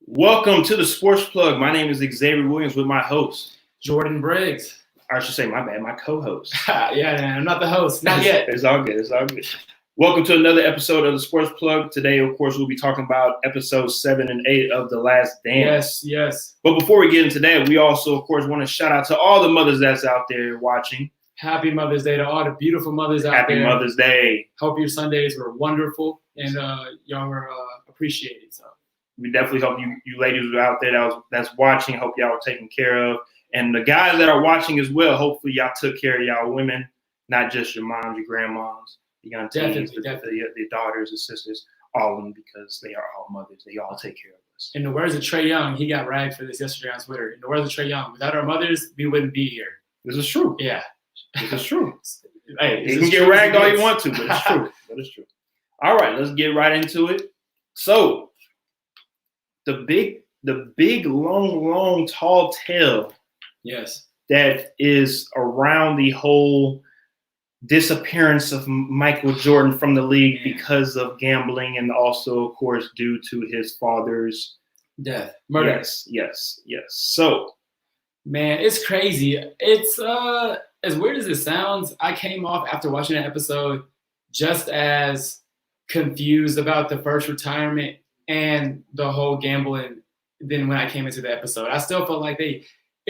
Welcome to the Sports Plug. My name is Xavier Williams with my host, Jordan Briggs. Or I should say, my bad, my co-host. Yeah, man, I'm not the host. Not yet. It's all good. It's all good. Welcome to another episode of the Sports Plug. Today, of course, we'll be talking about episodes 7 and 8 of The Last Dance. Yes. But before we get into that, we also, of course, want to shout out to all the mothers that's out there watching. Happy Mother's Day to all the beautiful mothers out there. Happy Mother's Day. Hope your Sundays were wonderful and y'all were appreciated. So we definitely hope you ladies are out there that's watching. Hope y'all are taken care of. And the guys that are watching as well, hopefully y'all took care of y'all women, not just your moms, your grandmoms, the young teens, the daughters and sisters, all of them, because they are all mothers. They all take care of us. In the words of Trae Young, he got ragged for this yesterday on Twitter. In the words of Trae Young, without our mothers, we wouldn't be here. This is true. Yeah. This is true. Hey, you can get ragged all you want to, but it's true. But it's true. All right, let's get right into it. So the big, long, tall tale. Yes. That is around the whole disappearance of Michael Jordan from the league because of gambling, and also, of course, due to his father's death, murder. Yes. So, man, it's crazy. It's as weird as it sounds. I came off after watching that episode just as confused about the first retirement and the whole gambling than when I came into the episode. I still felt like it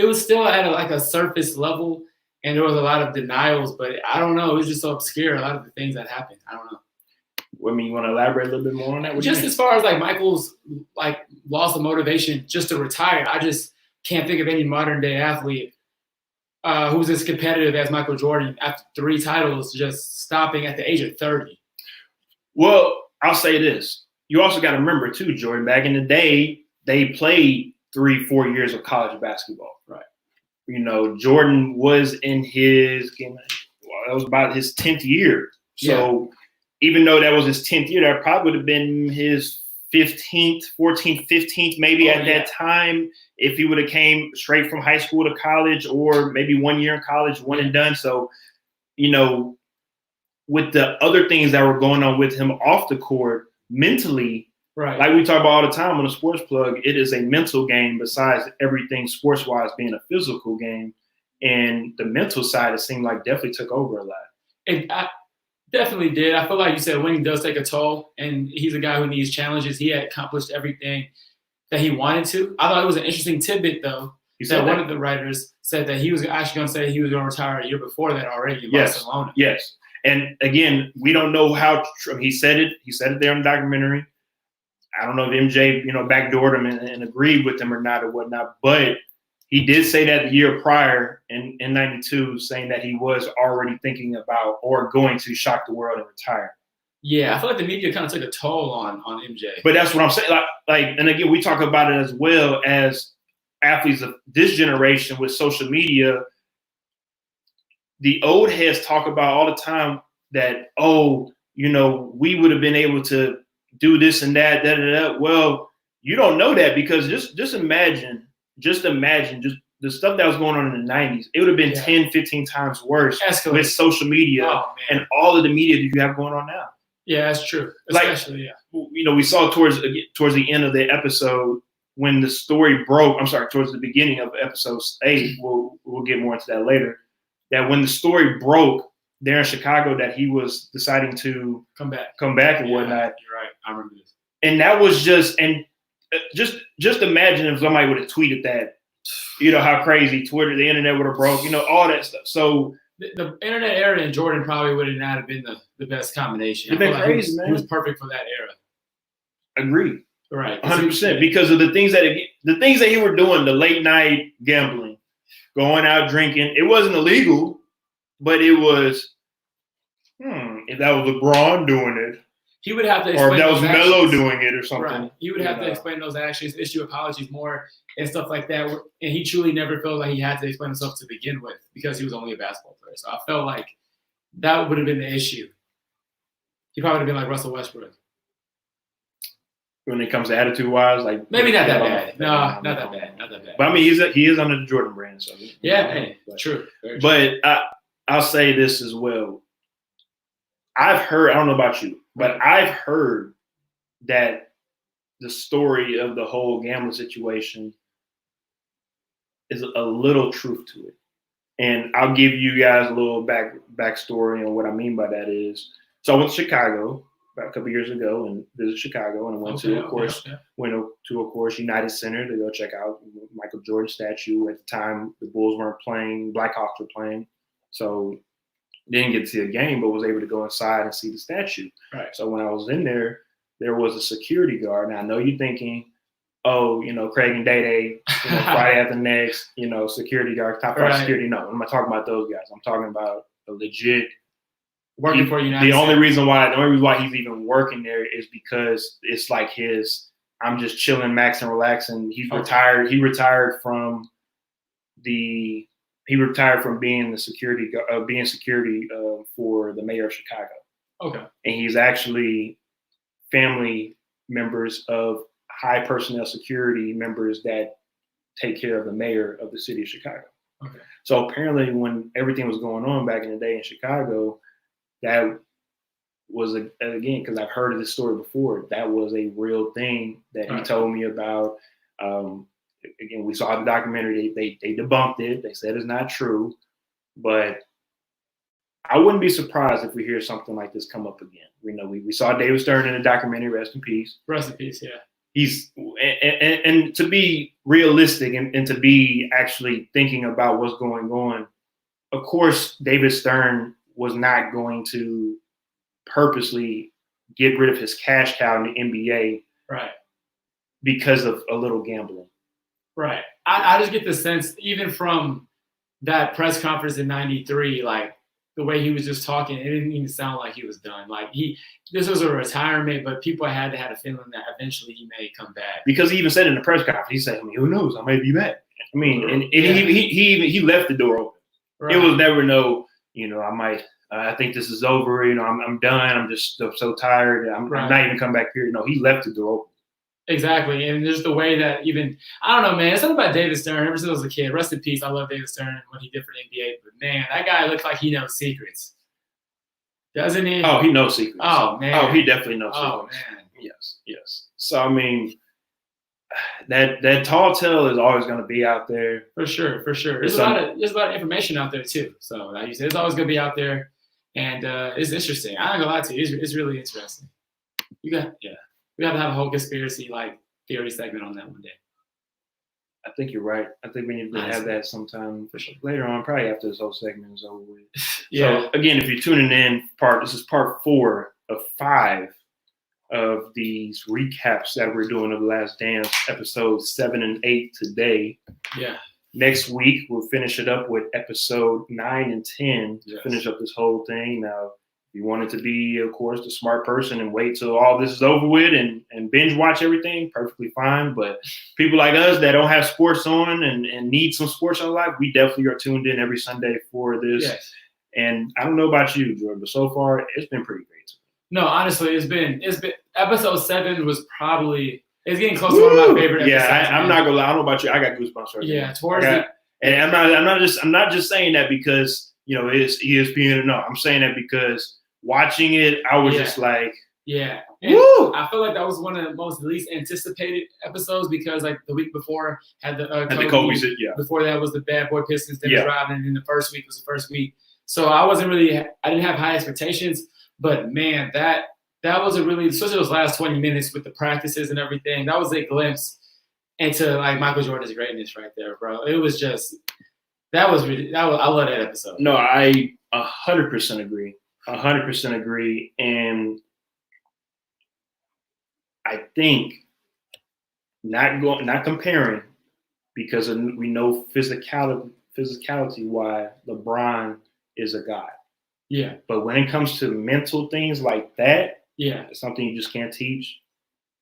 was still at a surface level, and there was a lot of denials, but I don't know. It was just so obscure, a lot of the things that happened. I don't know. I mean, you want to elaborate a little bit more on that? Just as far as Michael's loss of motivation just to retire, I just can't think of any modern day athlete who's as competitive as Michael Jordan after 3 titles, just stopping at the age of 30. Well, I'll say this. You also got to remember too, Jordan, back in the day, they played 3-4 years of college basketball. Right. You know, Jordan was in that was about his 10th year. So even though that was his 10th year, that probably would have been his 14th, 15th, maybe that time, if he would have came straight from high school to college, or maybe 1 year in college, one and done. So, you know, with the other things that were going on with him off the court, mentally, right. Like we talk about all the time on the Sports Plug, it is a mental game besides everything sports-wise being a physical game. And the mental side, it seemed like definitely took over a lot. It definitely did. I feel like you said winning does take a toll, and he's a guy who needs challenges. He had accomplished everything that he wanted to. I thought it was an interesting tidbit, though, that one of the writers said that he was actually going to say he was going to retire a year before that already in Barcelona. Yes. And again, we don't know how he said it. He said it there in the documentary. I don't know if MJ, backdoored him and agreed with him or not or whatnot, but he did say that the year prior in 92, saying that he was already thinking about or going to shock the world and retire. Yeah, I feel like the media kind of took a toll on MJ. But that's what I'm saying. And again, we talk about it as well as athletes of this generation with social media. The old heads talk about all the time that, we would have been able to do this and that, Well, you don't know that, because just imagine the stuff that was going on in the 90s. It would have been 10, 15 times worse with social media and all of the media that you have going on now. Yeah, that's true. Especially, we saw towards the end of the episode when the story broke. I'm sorry, towards the beginning of episode 8. We'll get more into that later. That when the story broke there in Chicago, that he was deciding to come back and whatnot. You're right. I remember this. And that was just imagine if somebody would have tweeted that, how crazy Twitter, the internet would have broke, all that stuff. So the internet era and Jordan probably would not have been the best combination. It'd been crazy, man. He was perfect for that era. Agreed. Right. 100%. Because of the things that he were doing, the late night gambling, going out drinking. It wasn't illegal, but it was, if that was LeBron doing it, he would have to explain, or if that was Melo doing it or something. Right. He would have to explain those actions, issue apologies more, and stuff like that. And he truly never felt like he had to explain himself to begin with, because he was only a basketball player. So I felt like that would have been the issue. He probably would have been like Russell Westbrook. When it comes to attitude-wise, maybe not that bad. No, not that bad. Not that bad. But I mean, he is under the Jordan brand, so true. But I'll say this as well. I've heard, I don't know about you, but I've heard that the story of the whole gambling situation is a little truth to it. And I'll give you guys a little backstory on what I mean by that is. So I went to Chicago about a couple of years ago and visited Chicago, and I went to, of course, United Center to go check out Michael Jordan statue. At the time, the Bulls weren't playing, Blackhawks were playing, so didn't get to see a game, but was able to go inside and see the statue. Right. So when I was in there, there was a security guard. Now I know you're thinking, oh, Craig and Day, Friday after next, security guard, top 5 security. No, I'm not talking about those guys. I'm talking about a legit working for United. The only reason why he's even working there is because it's like I'm just chilling, maxing, relaxing. He's retired. He retired from being the security for the mayor of Chicago. Okay. And he's actually family members of high personnel security members that take care of the mayor of the city of Chicago. Okay. So apparently when everything was going on back in the day in Chicago, that was, again, because I've heard of this story before, that was a real thing that he told me about. Again, we saw the documentary. They debunked it. They said it's not true. But I wouldn't be surprised if we hear something like this come up again. We saw David Stern in the documentary, rest in peace. Rest in peace, yeah. He's and to be realistic and to be actually thinking about what's going on, of course, David Stern was not going to purposely get rid of his cash cow in the NBA, right? Because of a little gambling, right? I just get the sense, even from that press conference in '93, like the way he was just talking, it didn't even sound like he was done. Like this was a retirement, but people had a feeling that eventually he may come back. Because he even said in the press conference, he said, who knows? I may be back. I mean, and he left the door open. Right. It was never I think this is over. I'm done. I'm just so tired. I'm not even coming back here. No, he left the door open. Exactly. And there's the way that I don't know, man. It's something about David Stern. Ever since I was a kid, rest in peace. I love David Stern and what he did for the NBA. But man, that guy looks like he knows secrets. Doesn't he? Oh, he knows secrets. Oh, man. Oh, he definitely knows secrets. Oh, man. Yes. So, I mean, that tall tale is always going to be out there. For sure. There's a lot of information out there, too. So, like you said, it's always going to be out there. And it's interesting. I'm not going to lie to you. It's really interesting. We got to have a whole conspiracy theory segment on that one day. I think you're right. I think we need to have that sometime later on, probably after this whole segment is over with. Yeah. So again, if you're tuning in, this is part 4 of 5 of these recaps that we're doing of The Last Dance, episodes 7 and 8 today. Yeah. Next week we'll finish it up with episode 9 and 10 to finish up this whole thing. Now, if you wanted to be, of course, the smart person and wait till all this is over with and binge watch everything, perfectly fine. But people like us that don't have sports on and need some sports on life, we definitely are tuned in every Sunday for this. Yes. And I don't know about you, Jordan, but so far it's been pretty great. No, honestly, it's been episode 7 was probably it's getting close to one of my favorite episodes. Yeah, I'm not gonna lie. I don't know about you. I got goosebumps right now. Yeah, towards it. And I'm not just saying that because it's ESPN. No, I'm saying that because watching it, I was just like, yeah. And woo! I feel like that was one of the most least anticipated episodes because like the week before had the Kobe. Before that was the Bad Boy Pistons, Dennis Rodman, and then the first week was the first week. So I didn't have high expectations, but man, that was especially those last 20 minutes with the practices and everything. That was a glimpse into like Michael Jordan's greatness right there, bro. It was just I love that episode. No, I 100% agree. 100% agree, and I think not comparing because we know physicality why LeBron is a god. Yeah, but when it comes to mental things like that, it's something you just can't teach.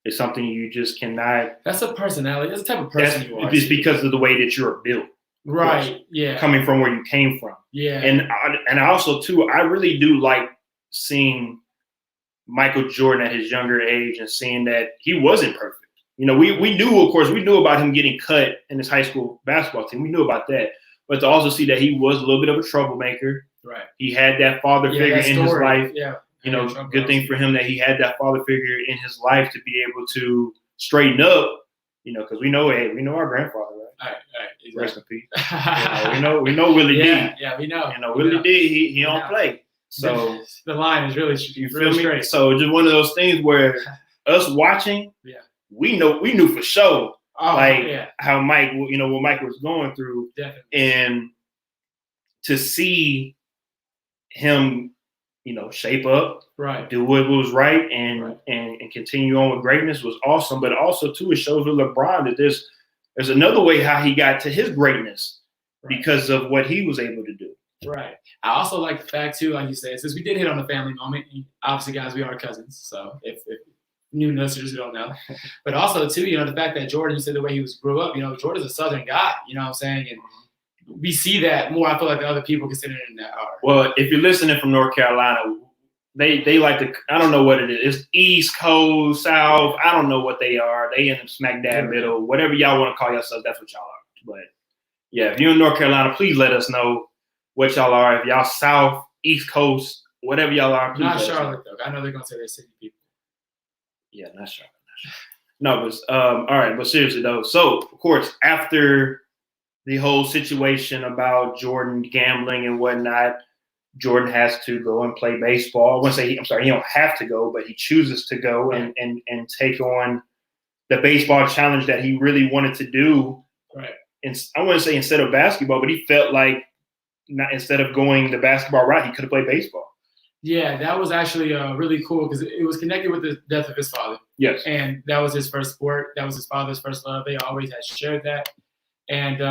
It's something you just cannot. That's a personality. That's the type of person you are. It's because of the way that you're built. Right. Yeah. Coming from where you came from. Yeah. And I also too, I really do like seeing Michael Jordan at his younger age and seeing that he wasn't perfect. We knew about him getting cut in his high school basketball team. We knew about that. But to also see that he was a little bit of a troublemaker. Right. He had that father figure in his life. Yeah. Good thing for him that he had that father figure in his life to be able to straighten up, because we know our grandfather, right? All right, exactly. Rest in peace. we know Willie D. Yeah, we know. Willie D. He don't play. So the line is really straight. So just one of those things where us watching, we knew for sure, how Mike, what Mike was going through, definitely. And to see him, shape up, right, do what was right, and continue on with greatness was awesome. But also too, it shows with LeBron that there's another way how he got to his greatness because of what he was able to do. Right. I also like the fact too, like you said, since we did hit on the family moment. Obviously, guys, we are cousins, so if new listeners who don't know, but also too, the fact that Jordan, you said the way he grew up, Jordan's a Southern guy. You know what I'm saying? And we see that more. I feel like the other people considering that are. Well, if you're listening from North Carolina, they like to. I don't know what it is. It's East Coast, South. I don't know what they are. They in the smack dab middle. Whatever y'all want to call yourselves, that's what y'all are. But yeah, if you're in North Carolina, please let us know what y'all are. If y'all South, East Coast, whatever y'all are. Not Charlotte though. I know they're gonna say they're city people. Yeah, not Charlotte. No, but all right. But seriously though, so of course after the whole situation about Jordan gambling and whatnot, Jordan has to go and play baseball. I wouldn't say he don't have to go, but he chooses to go and take on the baseball challenge that he really wanted to do. Right. And I wouldn't say instead of basketball, but he felt like instead of going the basketball route, he could have played baseball. Yeah, that was actually really cool because it was connected with the death of his father. Yes. And that was his first sport. That was his father's first love. They always had shared that. And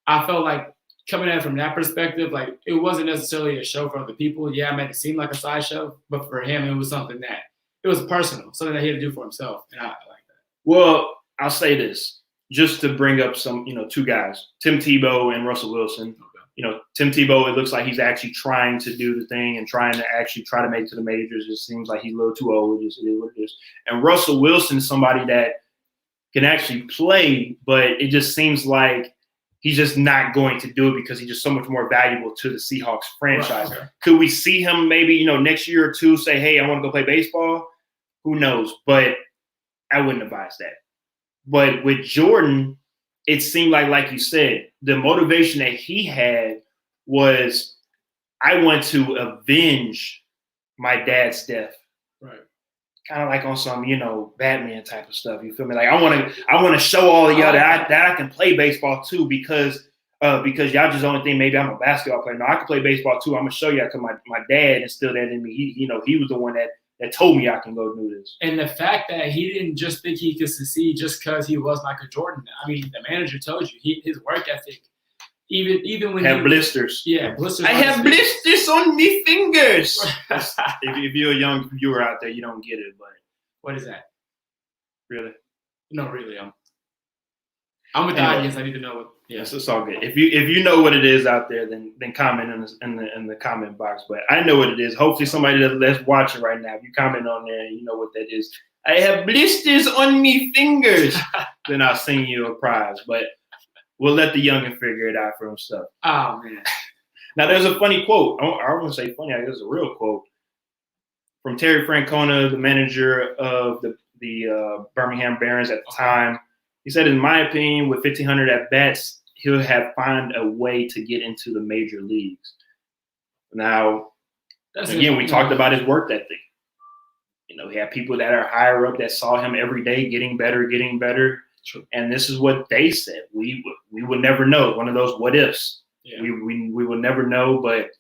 I felt like coming at it from that perspective, like it wasn't necessarily a show for other people. Yeah, it made it seem like a sideshow, but for him, it was something that it was personal, something that he had to do for himself. And I like that. Well, I'll say this just to bring up some, two guys, Tim Tebow and Russell Wilson. Okay. Tim Tebow, it looks like he's actually trying to do the thing and trying to actually try to make it to the majors. It seems like he's a little too old. It is what it is. And Russell Wilson is somebody that can actually play, but it just seems like he's just not going to do it because he's just so much more valuable to the Seahawks franchise. Right. Could we see him maybe, next year or two say, hey, I want to go play baseball? Who knows? But I wouldn't advise that. But with Jordan, it seemed like you said, the motivation that he had was, I want to avenge my dad's death. Right. Kind of like on some, Batman type of stuff. You feel me? Like I want to show all of y'all that I can play baseball too because y'all just the only thing. Maybe I'm a basketball player. No, I can play baseball too. I'm gonna show y'all because my dad instilled that in me. He was the one that told me I can go do this. And the fact that he didn't just think he could succeed just because he was Michael Jordan. I mean, the manager told you his work ethic. Even when have blisters. Yeah, blisters. I have blisters on me fingers. if you're a young viewer out there, you don't get it. But what is that? Really? No, really. I'm with the audience. I need to know what. Yes, it's all good. If you know what it is out there, then comment in the comment box. But I know what it is. Hopefully, somebody that's watching right now, if you comment on there, and you know what that is. I have blisters on me fingers. Then I'll sing you a prize. But we'll let the youngin' figure it out for himself. Oh, man. Now, there's a funny quote. I wouldn't say funny. I guess it's a real quote from Terry Francona, the manager of the Birmingham Barons at the time. He said, in my opinion, with 1,500 at-bats, he'll have found a way to get into the major leagues. Now, again, we talked about his work ethic. He had people that are higher up that saw him every day getting better. True. And this is what they said. We would never know. One of those what ifs. Yeah. We will never know. But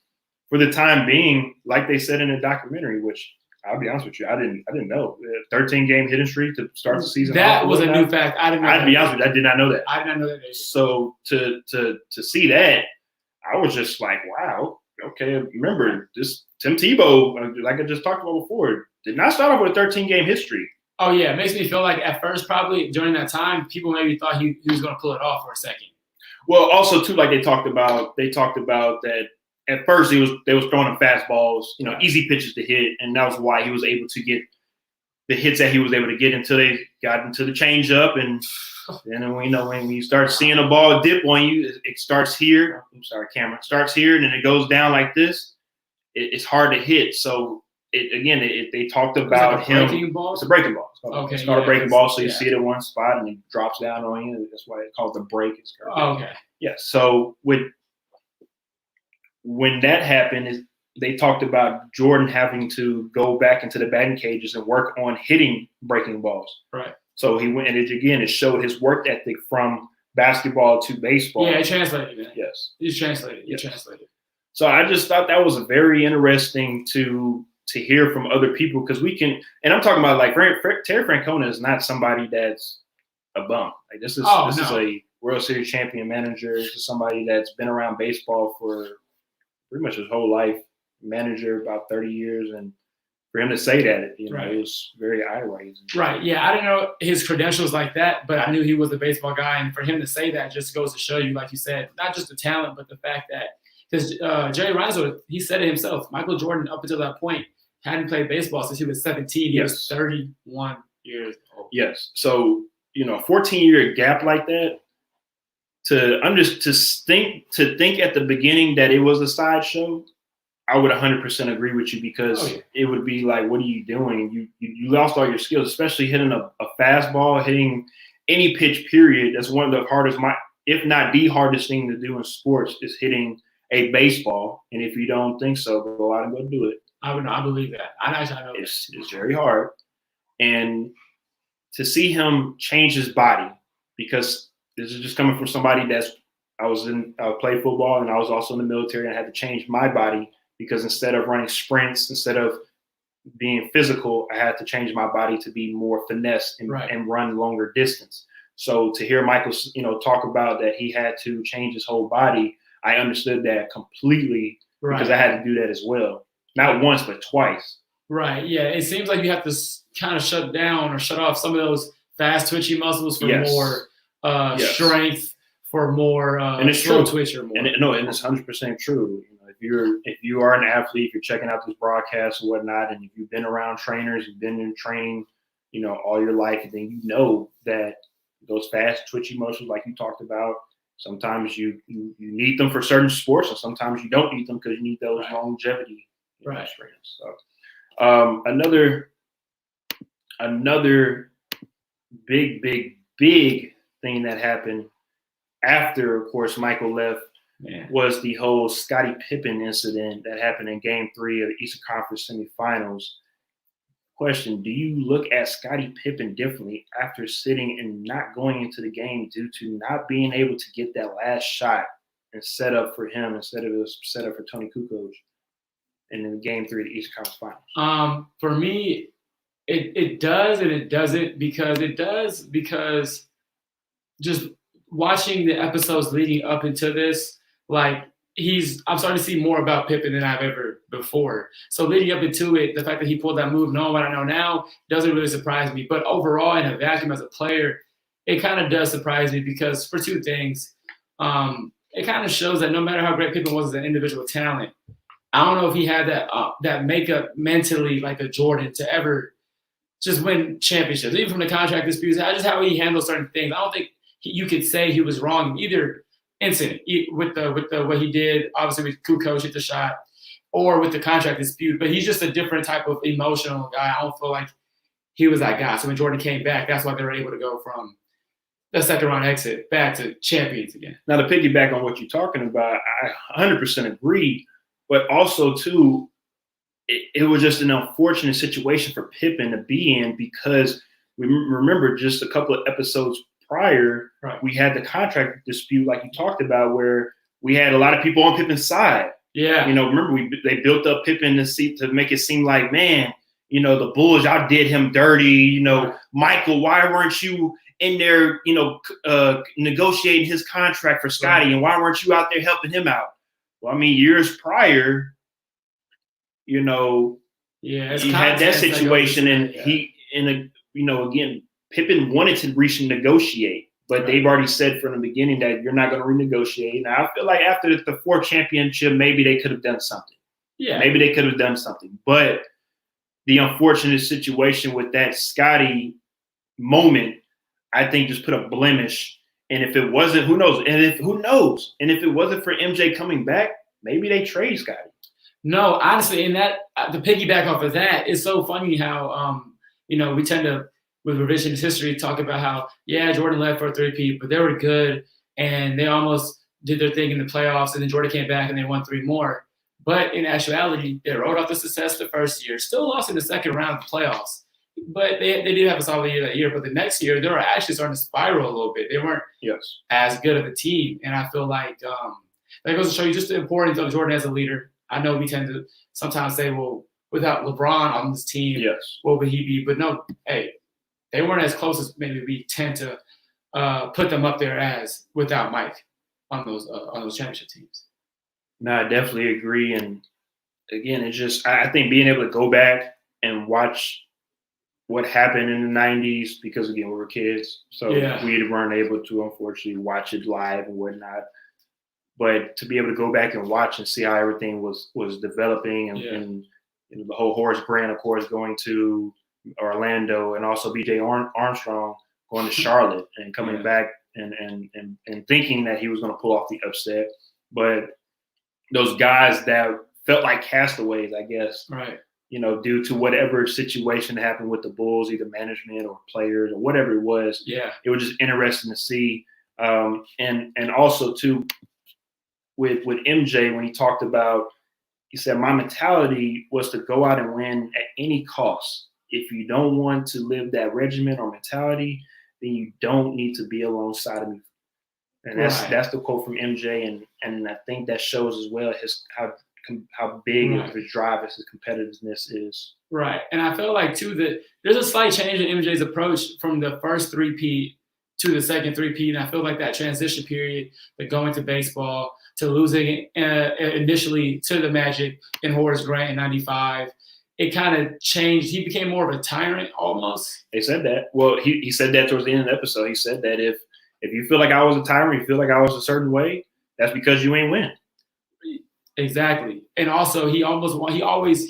for the time being, like they said in the documentary, which I'll be honest with you, I didn't know. 13-game hitting streak to start the season. That was a new fact. I didn't know. I'd be honest with you, I did not know that. I did not know that either. So to see that, I was just like, wow. Okay, remember this Tim Tebow, like I just talked about before, did not start off with a 13-game hit streak. Oh, yeah. It makes me feel like at first, probably during that time, people maybe thought he was going to pull it off for a second. Well, also, too, like they talked about that at first they was throwing him fastballs, easy pitches to hit, and that was why he was able to get the hits that he was able to get until they got into the changeup. And then when you start seeing a ball dip on you, it starts here. I'm sorry, camera. It starts here, and then it goes down like this. It's hard to hit. So they talked about him. Breaking ball? It's a breaking ball. It's called a breaking ball. So you see it in one spot and it drops down on you. That's why it's called the break. Okay. Yeah. So when that happened, they talked about Jordan having to go back into the batting cages and work on hitting breaking balls. Right. So he went, and it showed his work ethic from basketball to baseball. Yeah, it translated, man. Yes. It's translated. It translated. So I just thought that was a very interesting to hear from other people, because we can, and I'm talking about like Terry Francona is not somebody that's a bum. Like this is a World Series champion manager. This is somebody that's been around baseball for pretty much his whole life, manager about 30 years, and for him to say that, it was very eye-raising. Right. Yeah, I didn't know his credentials like that, but I knew he was a baseball guy, and for him to say that just goes to show you, like you said, not just the talent, but the fact that, because Jerry Reinsdorf, he said it himself, Michael Jordan, up until that point, hadn't played baseball since he was 17. He was 31 years old. Yes. So, 14-year gap like that, to think at the beginning that it was a sideshow, I would 100% agree with you, because it would be like, what are you doing? You lost all your skills, especially hitting a fastball, hitting any pitch, period. That's one of the hardest, if not the hardest thing to do in sports, is hitting a baseball. And if you don't think so, go out and go do it. I believe that. I know it's very hard. And to see him change his body, because this is just coming from somebody I played football, and I was also in the military, and I had to change my body, because instead of running sprints, instead of being physical, I had to change my body to be more finesse and run longer distance. So to hear Michael, talk about that he had to change his whole body, I understood that completely, because I had to do that as well. Not once, but twice. Right. Yeah. It seems like you have to kind of shut down or shut off some of those fast twitchy muscles for more strength, for more and it's slow true. Twitch or more. And it's 100% true. If you are an athlete, if you're checking out this broadcast or whatnot, and if you've been around trainers, you've been in training, all your life, and then you know that those fast twitchy motions, like you talked about, sometimes you need them for certain sports, and sometimes you don't need them because you need those longevity. Right. So, another big thing that happened after, of course, Michael left was the whole Scottie Pippen incident that happened in Game 3 of the Eastern Conference semifinals. Question: do you look at Scottie Pippen differently after sitting and not going into the game due to not being able to get that last shot and set up for him instead of it was set up for Tony Kukoc? And in Game 3 of the Eastern Conference Finals? For me, it does and it doesn't, because just watching the episodes leading up into this, like I'm starting to see more about Pippen than I've ever before. So leading up into it, the fact that he pulled that move, knowing what I know now, doesn't really surprise me. But overall, in a vacuum as a player, it kind of does surprise me, because for two things, it kind of shows that no matter how great Pippen was as an individual talent, I don't know if he had that makeup mentally like a Jordan to ever just win championships, even from the contract disputes, just how he handled certain things. I don't think you could say he was wrong in either incident, with the what he did, obviously with Kukoc hit the shot, or with the contract dispute. But he's just a different type of emotional guy. I don't feel like he was that guy. So when Jordan came back, that's why they were able to go from the second round exit back to champions again. Now, to piggyback on what you're talking about, I 100% agree. But also, too, it was just an unfortunate situation for Pippen to be in, because we remember just a couple of episodes prior, we had the contract dispute, like you talked about, where we had a lot of people on Pippen's side. Yeah. Remember they built up Pippen to make it seem like, man, the Bulls, y'all did him dirty. Michael, why weren't you in there, negotiating his contract for Scottie, and why weren't you out there helping him out? Well, I mean, years prior, he had that situation, and again, Pippen wanted to renegotiate, but they've already said from the beginning that you're not going to renegotiate. Now, I feel like after the fourth championship, maybe they could have done something. Yeah, maybe they could have done something, but the unfortunate situation with that Scottie moment, I think, just put a blemish. And if it wasn't, who knows? And if it wasn't for MJ coming back, maybe they trade Scottie. No, honestly, and that to piggyback off of that, it's so funny how we tend to with revisionist history talk about how Jordan left for a three-peat, but they were good and they almost did their thing in the playoffs, and then Jordan came back and they won 3 more. But in actuality, they wrote off the success the first year, still lost in the second round of the playoffs. But they did have a solid year that year. But the next year, they were actually starting to spiral a little bit. They weren't as good of a team. And I feel like that goes to show you just the importance of Jordan as a leader. I know we tend to sometimes say, well, without LeBron on this team, what would he be? But no, hey, they weren't as close as maybe we tend to put them up there as without Mike on those championship teams. No, I definitely agree. And again, it's just I think being able to go back and watch what happened in the 90s, because again, we were kids, so we weren't able to unfortunately watch it live and whatnot. But to be able to go back and watch and see how everything was developing, and the whole Horace Grant, of course, going to Orlando, and also B.J. Armstrong going to Charlotte and coming back and thinking that he was going to pull off the upset, but those guys that felt like castaways, I guess, right? Due to whatever situation happened with the Bulls, either management or players or whatever it was. It was just interesting to see, and also too. With MJ, when he talked about, he said, my mentality was to go out and win at any cost. If you don't want to live that regimen or mentality, then you don't need to be alongside of me. And that's the quote from MJ, and I think that shows as well how big of his drive, his competitiveness is. Right, and I feel like too that there's a slight change in MJ's approach from the first three-peat to the second three-peat, and I feel like that transition period, the going to baseball, to losing initially to the Magic and Horace Grant in '95, it kind of changed. He became more of a tyrant almost. They said that. Well, he said that towards the end of the episode. He said that if you feel like I was a tyrant, you feel like I was a certain way, that's because you ain't win. Exactly. And also he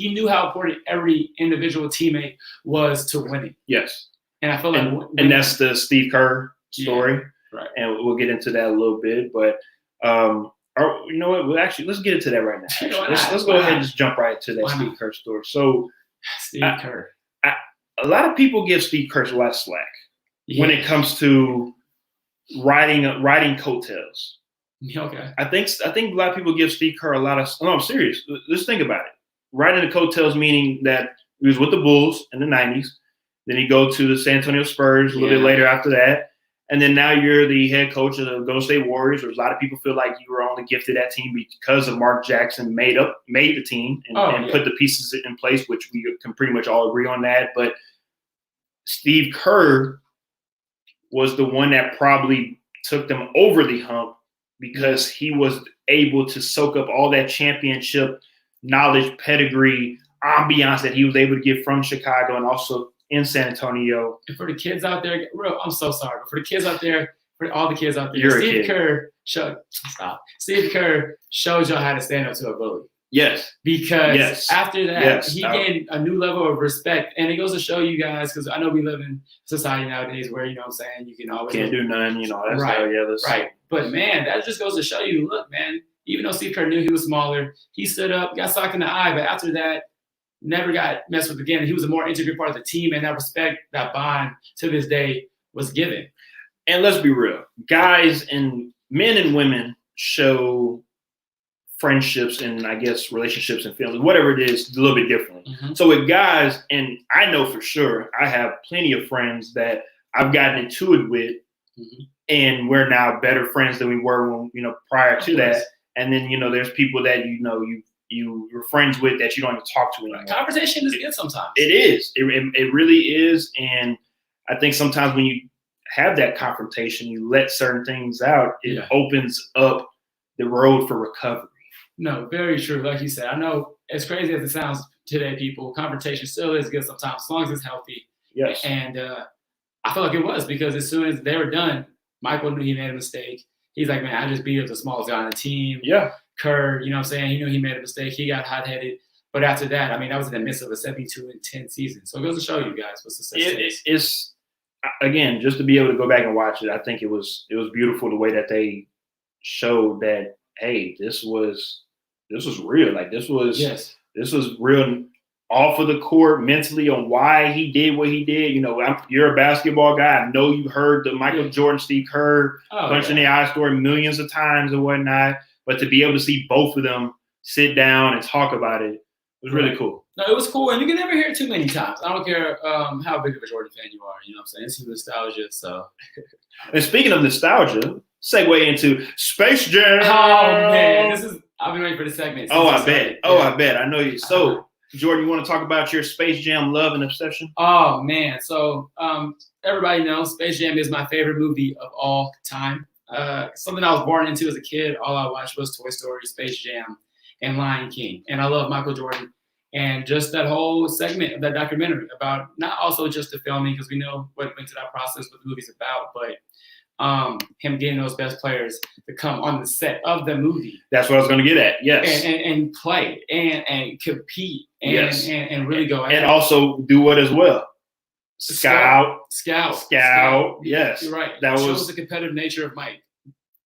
knew how important every individual teammate was to winning. Yes. And I feel like and that's the Steve Kerr story. Right. And we'll get into that a little bit, but you know what? Let's get into that right now. Let's go ahead and just jump right to that Steve Kerr story. So, Steve Kerr. A lot of people give Steve Kerr a lot of slack when it comes to riding coattails. Okay. I think a lot of people give Steve Kerr a lot of. No, I'm serious. Let's think about it. Riding the coattails, meaning that he was with the Bulls in the '90s. Then he go to the San Antonio Spurs a little bit later after that. And then now you're the head coach of the Golden State Warriors. There's a lot of people feel like you were only gifted that team because of Mark Jackson made the team and put the pieces in place, which we can pretty much all agree on that. But Steve Kerr was the one that probably took them over the hump because he was able to soak up all that championship knowledge, pedigree, ambiance that he was able to get from Chicago and also in San Antonio. And for the kids out there, I'm so sorry, but for the kids out there, for all the kids out there, Steve Kerr showed y'all how to stand up to a bully. Yes. Because after that, he gained a new level of respect. And it goes to show you guys, because I know we live in society nowadays where, you know what I'm saying, you can always can't do nothing, that's right. But man, that just goes to show you, look, man, even though Steve Kerr knew he was smaller, he stood up, got socked in the eye, but after that, never got messed with again. He was a more integral part of the team, and that respect, that bond to this day was given. And let's be real. Guys and men and women show friendships and I guess relationships and feelings, whatever it is, a little bit differently. Mm-hmm. So with guys, and I know for sure, I have plenty of friends that I've gotten into it with, and we're now better friends than we were when, prior to that. And then, there's people that, you're friends with that you don't even talk to anymore. Conversation is good sometimes. It is. It really is. And I think sometimes when you have that confrontation, you let certain things out, it opens up the road for recovery. No, very true. Like you said, I know as crazy as it sounds today, people, confrontation still is good sometimes, as long as it's healthy. Yes. And I feel like it was, because as soon as they were done, Michael knew he made a mistake. He's like, man, I just beat up the smallest guy on the team. Yeah. Kerr, you know what I'm saying? He knew he made a mistake. He got hot-headed. But after that, that was in the midst of a 72-10 season. So it goes to show you guys what success is. It's, again, just to be able to go back and watch it, I think it was beautiful the way that they showed that, hey, this was this was real. Like this was real off of the court mentally on why he did what he did. You know, you're a basketball guy. I know you heard the Michael Jordan, Steve Kerr punch in the eye story millions of times and whatnot. But to be able to see both of them sit down and talk about it was really cool. No, it was cool, and you can never hear it too many times. I don't care how big of a Jordan fan you are. You know what I'm saying? It's nostalgia. So, and speaking of nostalgia, segue into Space Jam. Oh man, I've been waiting for the segment. I bet. I bet. I know you. So, Jordan, you want to talk about your Space Jam love and obsession? Oh man, so everybody knows Space Jam is my favorite movie of all time. Something I was born into as a kid. All I watched was Toy Story, Space Jam, and Lion King. And I love Michael Jordan. And just that whole segment of that documentary about not also just the filming, because we know what went to that process, what the movie's about, but him getting those best players to come on the set of the movie. That's what I was going to get at. Yes. And play and compete and really go ahead. And also do what as well? Scout. Yes. You're right. That shows the competitive nature of Mike.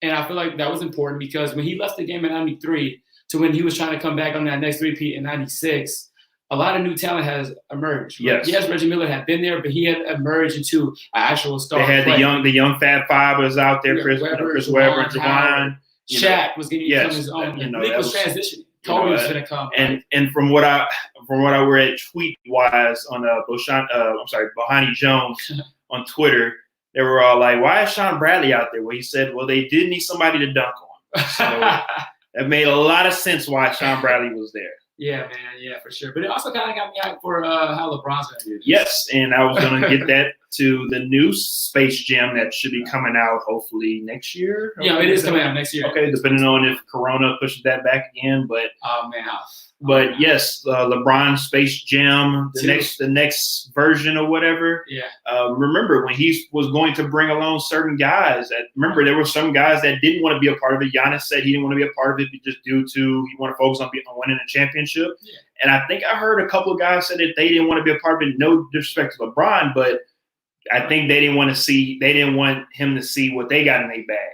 And I feel like that was important because when he left the game in 93 to when he was trying to come back on that next repeat in 96, a lot of new talent has emerged. Yes. Yes, Reggie Miller had been there, but he had emerged into an actual star. They had the young Fab Five was out there, Chris Webber, Javon. Shaq was getting to become his own. Nick was transitioning. Kobe was going to come. And from what I read tweet wise on Bohani Jones on Twitter, they were all like, "Why is Sean Bradley out there?" Well, he said, "Well, they did need somebody to dunk on." So that made a lot of sense why Sean Bradley was there. Yeah, man. Yeah, for sure. But it also kind of got me out for how LeBron's going to do this. Yes, and I was going to get that to the new Space Jam that should be coming out hopefully next year. Yeah, it is coming out next year. Okay, depending on if Corona pushes that back again. But yes, LeBron Space Jam, the next version or whatever. Yeah. Remember when he was going to bring along certain guys? Remember there were some guys that didn't want to be a part of it. Giannis said he didn't want to be a part of it just due to he wanted to focus on winning a championship. Yeah. And I think I heard a couple of guys said that they didn't want to be a part of it. No disrespect to LeBron, but I think they didn't want him to see what they got in their bag.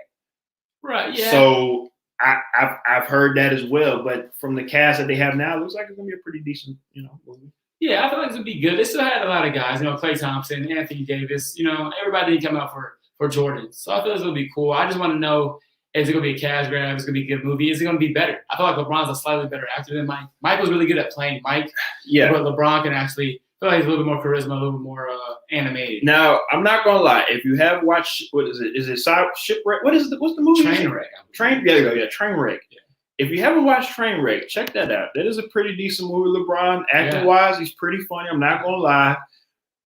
Right. Yeah. So I've heard that as well, but from the cast that they have now, it looks like it's gonna be a pretty decent, movie. Yeah, I feel like it's gonna be good. They still had a lot of guys, Klay Thompson, Anthony Davis, everybody didn't come out for Jordan. So I feel it's gonna be cool. I just want to know, is it gonna be a cash grab? Is it gonna be a good movie? Is it gonna be better? I feel like LeBron's a slightly better actor than Mike. Mike was really good at playing Mike. Yeah. But LeBron can actually feel like he's a little bit more charisma, a little bit more animated. Now, I'm not gonna lie. If you have watched, what is it? Is it Shipwreck? What's the movie? Trainwreck. Trainwreck. Yeah. If you haven't watched Trainwreck, check that out. That is a pretty decent movie. LeBron, acting-wise, he's pretty funny. I'm not gonna lie.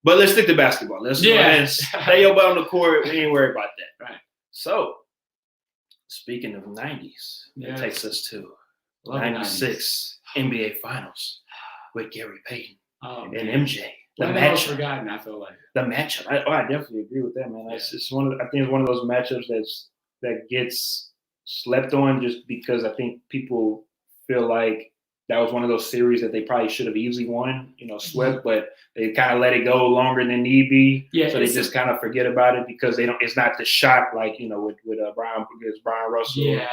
But let's stick to basketball. Let's go ahead and stay your butt on the court. We ain't worried about that. Right. So, speaking of 90s, it takes us to 96 NBA Finals with Gary Payton and MJ. The matchup. Forgotten, I feel like. The matchup. I definitely agree with that, man. I think it's one of those matchups that gets slept on just because I think people feel like that was one of those series that they probably should have easily won, swept, but they kind of let it go longer than need be. Yeah, so they just kind of forget about it because it's not the shot like, with Brian Russell. Yeah.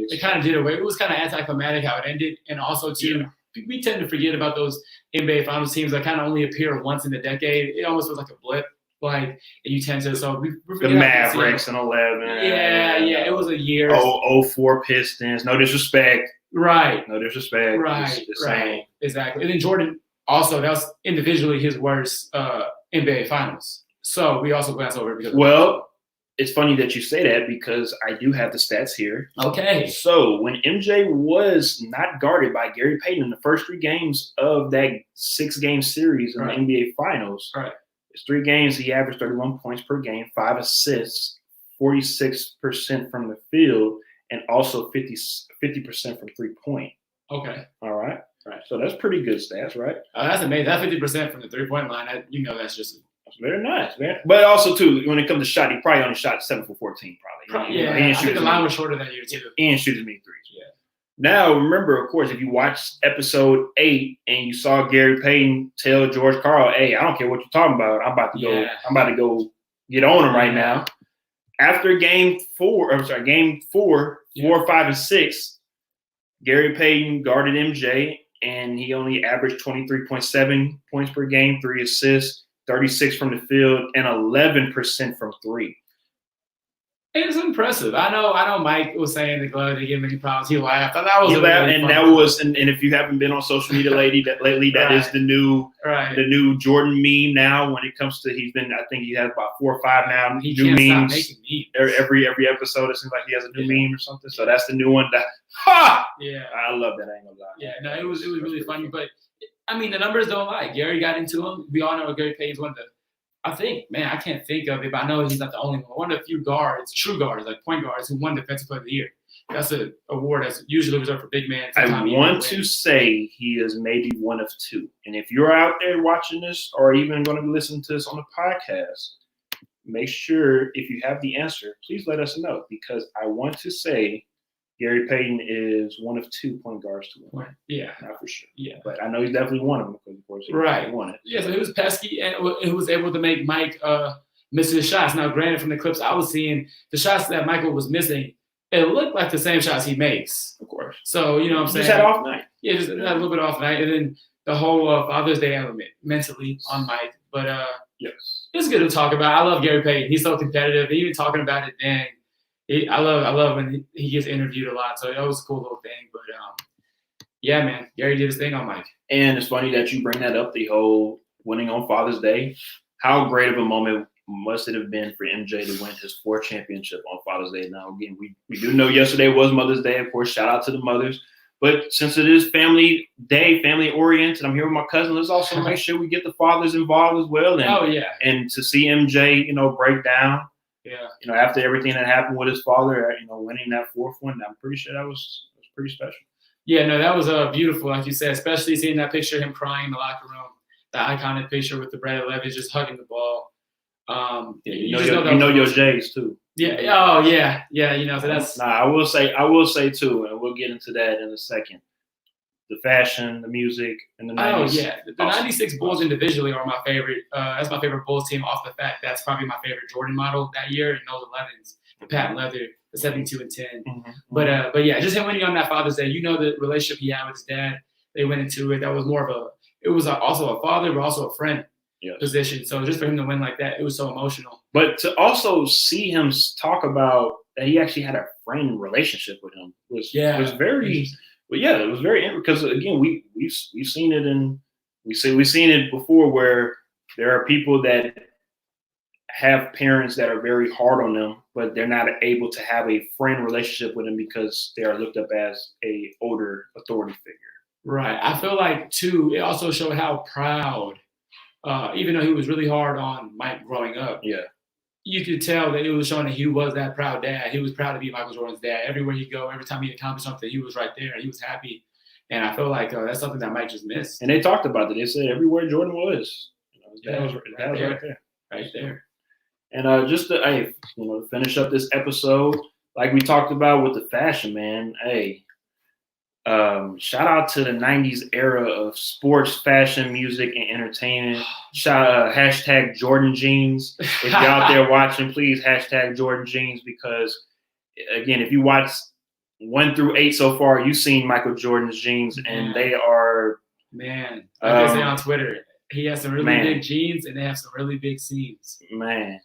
They kind of did away. It was kind of anticlimactic how it ended. And also, too, we tend to forget about those NBA Finals teams that kind of only appear once in a decade. It almost was like a blip. And you tend to, so we the Mavericks in 11. Yeah, it was a year. 04 Pistons. No disrespect. Right. No disrespect. Right. Exactly. And then Jordan also, that was individually his worst NBA Finals. So we also glance over it because. Well, it's funny that you say that because I do have the stats here. Okay. So when MJ was not guarded by Gary Payton in the first 3 games of that 6-game series in the NBA Finals, it's 3 games, he averaged 31 points per game, 5 assists, 46% from the field, and also 50% from 3-point. Okay. All right. So that's pretty good stats, right? That's amazing. That 50% from the 3-point line, that's just – that's very nice, man. But also, too, when it comes to shot, he probably only shot 7 for 14, probably. I think the line was shorter that year, too. He didn't shoot as many threes. Yeah. Now, remember, of course, if you watched episode 8 and you saw Gary Payton tell George Karl, "Hey, I don't care what you're talking about. I'm about to go get on him right now." After game 4, 4, 5, and 6, Gary Payton guarded MJ, and he only averaged 23.7 points per game, 3 assists, 36 from the field, and 11% from three. It's impressive. I know. Mike was saying the glove didn't give him any problems. He laughed. I thought that was He a really laughed, and fun that clip. was, and if you haven't been on social media lately, that Right. is the new Right. the new Jordan meme now. When it comes to, I think he has about 4 or 5 now He new can't memes. stop making memes. Every episode, it seems like he has a new Yeah. meme or something. So that's the new one. I love that. I ain't gonna lie. Yeah. No, it was really funny. But I mean, the numbers don't lie. Gary got into him. We all know Gary Payton's one of the. I think, man, I can't think of it, but I know he's not the only one. One of the few guards, true guards, like point guards, who won Defensive Player of the Year. That's an award that's usually reserved for big men. I want to say he is maybe one of 2. And if you're out there watching this or even going to listen to this on the podcast, make sure if you have the answer, please let us know, because I want to say Gary Payton is one of 2 point guards to win. Yeah. Not for sure. Yeah. But I know he's definitely one of them because, of course, he won it. Yeah, so he was pesky and he was able to make Mike miss his shots. Now, granted, from the clips I was seeing, the shots that Michael was missing, it looked like the same shots he makes. Of course. So, you know what I'm saying? Just had off night. Yeah, just had a little bit off night. And then the whole Father's Day element mentally on Mike. But yes, it's good to talk about. I love Gary Payton. He's so competitive. Even talking about it, dang. I love when he gets interviewed a lot. So that was a cool little thing. But yeah, man, Gary did his thing on Mike. And it's funny that you bring that up, the whole winning on Father's Day. How great of a moment must it have been for MJ to win his 4th championship on Father's Day? Now, again, we do know yesterday was Mother's Day. Of course, shout out to the mothers. But since it is family day, family oriented, I'm here with my cousin. Let's also make sure we get the fathers involved as well. And, and to see MJ, break down. Yeah. After everything that happened with his father, winning that 4th one, I'm pretty sure that was pretty special. Yeah, no, that was beautiful, like you said, especially seeing that picture of him crying in the locker room, that iconic picture with the Brad Levis just hugging the ball. You know your Jays too. Yeah. Oh, yeah. Yeah. So that's. Nah, I will say too, and we'll get into that in a second. The fashion, the music, and the 90s. Oh, yeah. The 96 Bulls individually are my favorite. That's my favorite Bulls team off the fact that's probably my favorite Jordan model that year in those 11s. The patent leather, the 72 and 10. Mm-hmm. But yeah, just him winning on that Father's Day. The relationship he had with his dad. They went into it. That was more of it was also a father, but also a friend position. So just for him to win like that, it was so emotional. But to also see him talk about that he actually had a friend relationship with him was very. But yeah, it was very because again we've seen it we've seen it before where there are people that have parents that are very hard on them, but they're not able to have a friend relationship with them because they are looked up as a older authority figure. Right. I feel like too, it also showed how proud, even though he was really hard on Mike growing up. Yeah. You could tell that it was showing that he was that proud dad. He was proud to be Michael Jordan's dad. Everywhere he'd go, every time he accomplished something, he was right there. He was happy. And I feel like that's something that Mike just missed. And they talked about it. They said everywhere Jordan was, his dad was right there. Right there. And just to finish up this episode, like we talked about with the fashion, man, shout out to the 90s era of sports, fashion, music, and entertainment. Hashtag Jordan jeans. If you're out there watching, please hashtag Jordan jeans because, again, if you watch 1 through 8 so far, you've seen Michael Jordan's jeans, and they are – Man, like I say on Twitter, he has some really big jeans, and they have some really big seams. Man.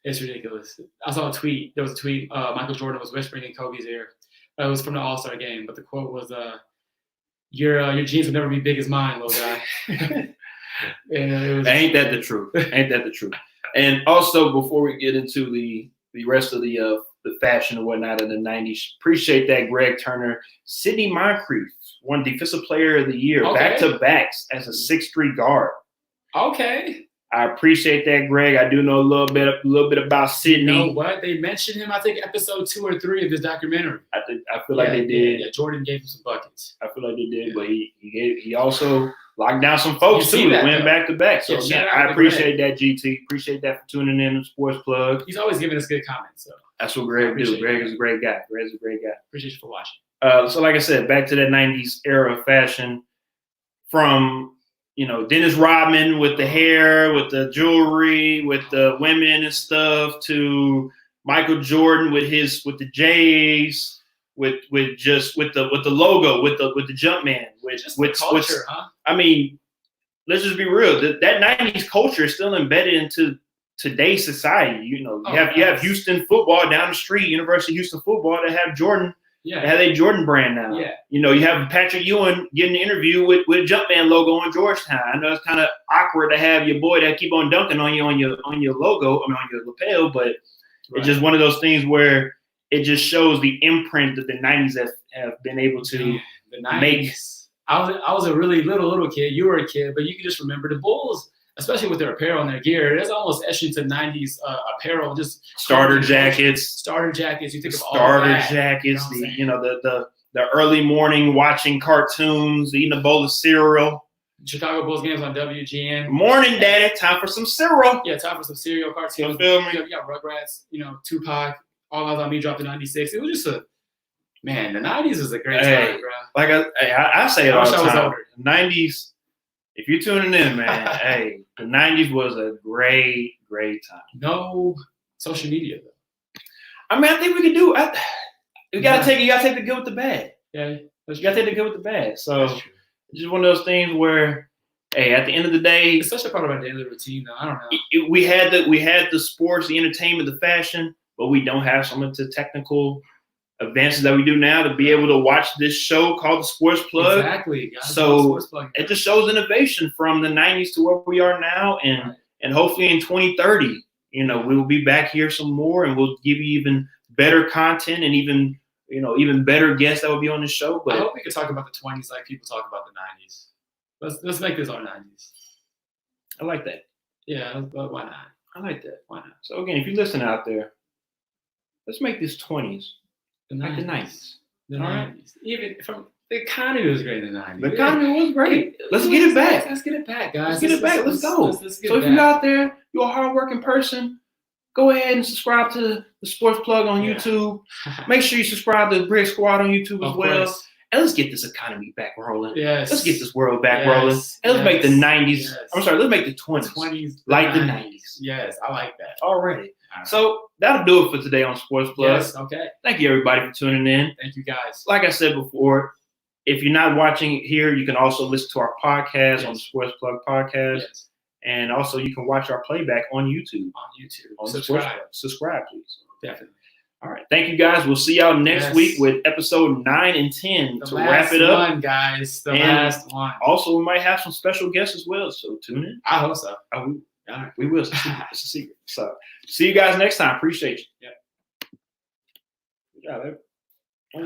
It's ridiculous. I saw a tweet. There was a tweet. Michael Jordan was whispering in Kobe's ear. It was from the All-Star game, but the quote was, your jeans will never be big as mine, little guy. Ain't that the truth? Ain't that the truth? And also, before we get into the rest of the fashion and whatnot of the 90s, appreciate that Greg Turner. Sidney Moncrief won Defensive Player of the Year back-to-backs as a 6'3" guard. Okay. I appreciate that, Greg. I do know a little bit about Sidney. You know what? They mentioned him, I think, episode 2 or 3 of this documentary. I feel like they did. Yeah, Jordan gave him some buckets. I feel like they did, but he also locked down some folks too. Went back to back. So I appreciate that, GT. Appreciate that for tuning in to Sports Plug. He's always giving us good comments. So that's what Greg do. Greg is a great guy. Appreciate you for watching. So like I said, back to that 90s era of fashion from Dennis Rodman with the hair, with the jewelry, with the women and stuff, to Michael Jordan with the J's, with the logo, with the Jumpman, with culture, huh? I mean, let's just be real. That 90s culture is still embedded into today's society. You have Houston football down the street, University of Houston football, that have Jordan. Yeah. They have a Jordan brand now. Yeah. You have Patrick Ewing getting an interview with a Jumpman logo on Georgetown. I know it's kind of awkward to have your boy that keep on dunking on your logo, on your lapel, but it's just one of those things where it just shows the imprint that the 90s have been able to make. I was a really little kid. You were a kid, but you can just remember the Bulls, especially with their apparel and their gear. It's almost etched into 90s apparel. Just starter jackets. You think of all starter that, jackets. The early morning watching cartoons, eating a bowl of cereal. Chicago Bulls games on WGN. Morning, Daddy. Time for some cereal. Yeah, time for some cereal cartoons. You feel me? You got Rugrats. Tupac. All Eyes on Me dropped in '96. It was just the 90s was a great time, bro. Like I say it all the time. The 90s. If you're tuning in, man, hey, the 90s was a great time. No social media though. I mean, I think we can do. You gotta take the good with the bad. Yeah, you gotta take the good with the bad. So it's just one of those things where, hey, at the end of the day, it's such a part of our daily routine, though. I don't know. We had the sports, the entertainment, the fashion, but we don't have some of the technical advances that we do now to be able to watch this show called The Sports Plug. Exactly. So it just shows innovation from the 90s to where we are now, and hopefully in 2030, we will be back here some more, and we'll give you even better content and even better guests that will be on the show. But I hope we could talk about the 20s like people talk about the 90s. Let's make this our 90s. I like that. Yeah, but why not? I like that. Why not? So again, if you listen out there, let's make this 20s. Like the 90s. The 90s. Even from the economy was great in the 90s. The economy was great. Let's get it back. Let's get it back, guys. Let's get it back. Let's go. So if you're out there, you're a hardworking person, go ahead and subscribe to the Sports Plug on YouTube. Make sure you subscribe to the Briggs Squad on YouTube as well. And let's get this economy back rolling. Yes. Let's get this world back rolling. And let's make the 90s. Yes. I'm sorry, let's make the 20s like the 90s. Yes, I like that. Already. Right. So that'll do it for today on Sports Plug. Yes, okay. Thank you, everybody, for tuning in. Thank you, guys. Like I said before, if you're not watching here, you can also listen to our podcast on the Sports Plug podcast. Yes. And also, you can watch our playback on YouTube. On Subscribe. Subscribe, please. Definitely. All right. Thank you, guys. We'll see y'all next week with episode 9 and 10 to wrap it up. Guys. The last one. Also, we might have some special guests as well, so tune in. I hope so. All right. We will. It's a secret. So, see you guys next time. Appreciate you. Yeah. Good job, baby.